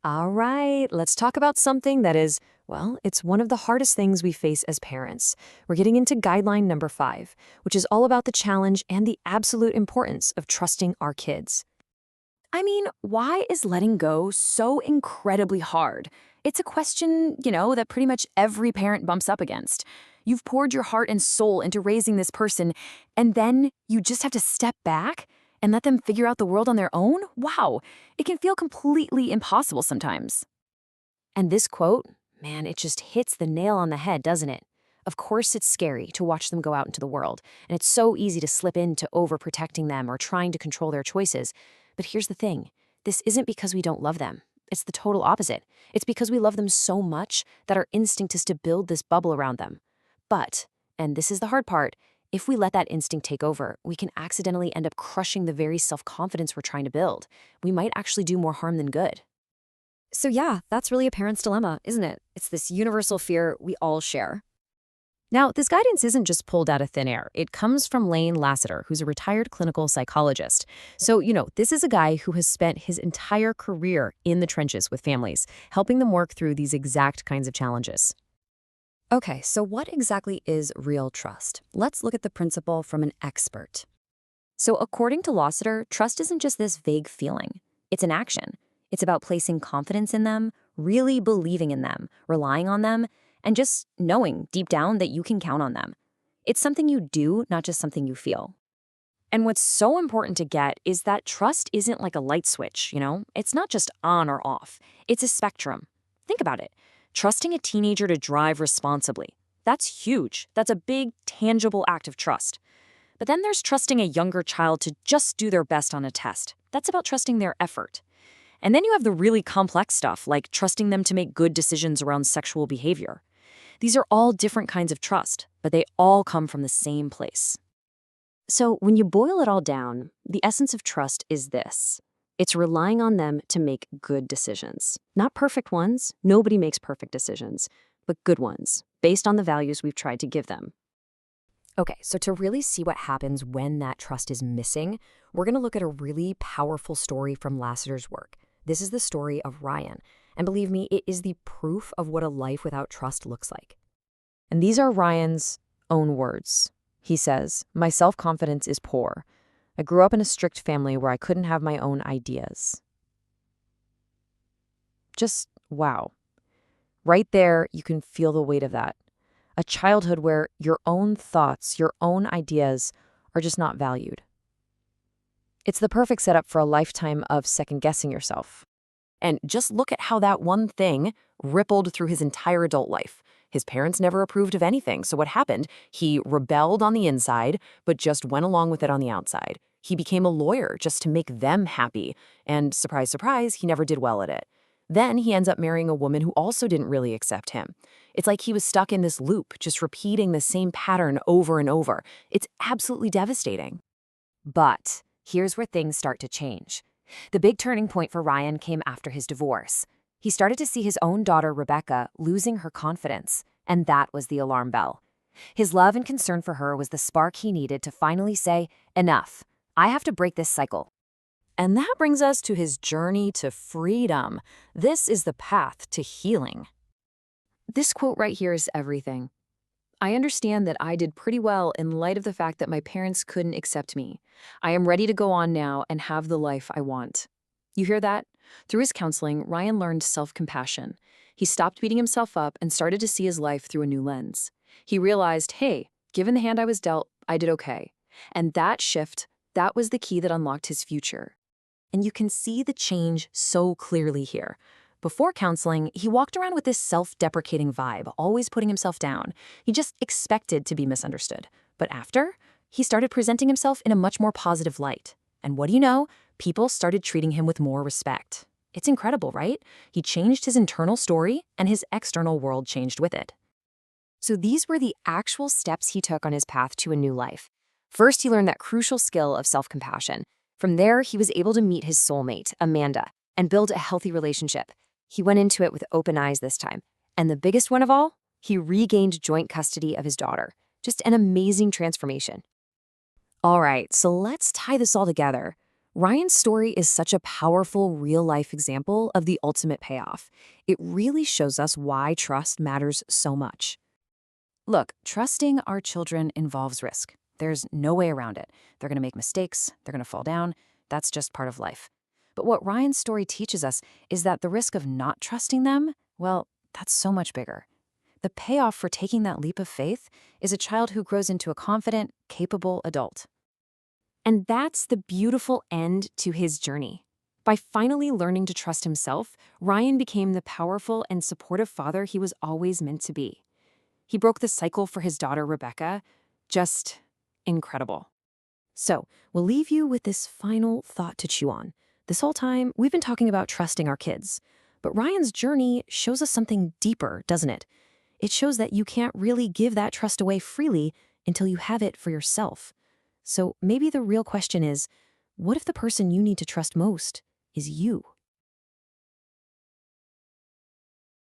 All right, let's talk about something that is, well, it's one of the hardest things we face as parents. We're getting into guideline number 5, which is all about the challenge and the absolute importance of trusting our kids. I mean, why is letting go so incredibly hard? It's a question, that pretty much every parent bumps up against. You've poured your heart and soul into raising this person, and then you just have to step back and let them figure out the world on their own? Wow, it can feel completely impossible sometimes. And this quote, man, it just hits the nail on the head, doesn't it? Of course, it's scary to watch them go out into the world, and it's so easy to slip into overprotecting them or trying to control their choices. But here's the thing, this isn't because we don't love them. It's the total opposite. It's because we love them so much that our instinct is to build this bubble around them. But, and this is the hard part, if we let that instinct take over, we can accidentally end up crushing the very self-confidence we're trying to build. We might actually do more harm than good. So yeah, that's really a parent's dilemma, isn't it? It's this universal fear we all share. Now, this guidance isn't just pulled out of thin air. It comes from Lane Lasater, who's a retired clinical psychologist. So, this is a guy who has spent his entire career in the trenches with families, helping them work through these exact kinds of challenges. Okay, so what exactly is real trust? Let's look at the principle from an expert. So, according to Lasater, trust isn't just this vague feeling, it's an action. It's about placing confidence in them, really believing in them, relying on them, and just knowing deep down that you can count on them. It's something you do, not just something you feel. And what's so important to get is that trust isn't like a light switch, It's not just on or off. It's a spectrum. Think about it. Trusting a teenager to drive responsibly. That's huge. That's a big, tangible act of trust. But then there's trusting a younger child to just do their best on a test. That's about trusting their effort. And then you have the really complex stuff, like trusting them to make good decisions around sexual behavior. These are all different kinds of trust, but they all come from the same place. So when you boil it all down, the essence of trust is this. It's relying on them to make good decisions. Not perfect ones. Nobody makes perfect decisions, but good ones, based on the values we've tried to give them. Okay, so to really see what happens when that trust is missing, we're going to look at a really powerful story from Lasater's work. This is the story of Ryan, and believe me, it is the proof of what a life without trust looks like. And these are Ryan's own words. He says, "My self-confidence is poor. I grew up in a strict family where I couldn't have my own ideas." Just wow. Right there, you can feel the weight of that. A childhood where your own thoughts, your own ideas are just not valued. It's the perfect setup for a lifetime of second-guessing yourself. And just look at how that one thing rippled through his entire adult life. His parents never approved of anything, so what happened? He rebelled on the inside, but just went along with it on the outside. He became a lawyer just to make them happy, and surprise, surprise, he never did well at it. Then he ends up marrying a woman who also didn't really accept him. It's like he was stuck in this loop, just repeating the same pattern over and over. It's absolutely devastating. But here's where things start to change. The big turning point for Ryan came after his divorce. He started to see his own daughter, Rebecca, losing her confidence, and that was the alarm bell. His love and concern for her was the spark he needed to finally say, enough, I have to break this cycle. And that brings us to his journey to freedom. This is the path to healing. This quote right here is everything. I understand that I did pretty well in light of the fact that my parents couldn't accept me. I am ready to go on now and have the life I want. You hear that? Through his counseling, Ryan learned self-compassion. He stopped beating himself up and started to see his life through a new lens. He realized, hey, given the hand I was dealt, I did okay. And that shift, that was the key that unlocked his future. And you can see the change so clearly here. Before counseling, he walked around with this self-deprecating vibe, always putting himself down. He just expected to be misunderstood. But after, he started presenting himself in a much more positive light. And what do you know? People started treating him with more respect. It's incredible, right? He changed his internal story, and his external world changed with it. So these were the actual steps he took on his path to a new life. First, he learned that crucial skill of self-compassion. From there, he was able to meet his soulmate, Amanda, and build a healthy relationship. He went into it with open eyes this time. And the biggest one of all, he regained joint custody of his daughter. Just an amazing transformation. All right, so let's tie this all together. Ryan's story is such a powerful real-life example of the ultimate payoff. It really shows us why trust matters so much. Look, trusting our children involves risk. There's no way around it. They're going to make mistakes, they're going to fall down. That's just part of life. But what Ryan's story teaches us is that the risk of not trusting them, well, that's so much bigger. The payoff for taking that leap of faith is a child who grows into a confident, capable adult. And that's the beautiful end to his journey. By finally learning to trust himself, Ryan became the powerful and supportive father he was always meant to be. He broke the cycle for his daughter, Rebecca. Just incredible. So, we'll leave you with this final thought to chew on. This whole time, we've been talking about trusting our kids. But Ryan's journey shows us something deeper, doesn't it? It shows that you can't really give that trust away freely until you have it for yourself. So maybe the real question is, what if the person you need to trust most is you?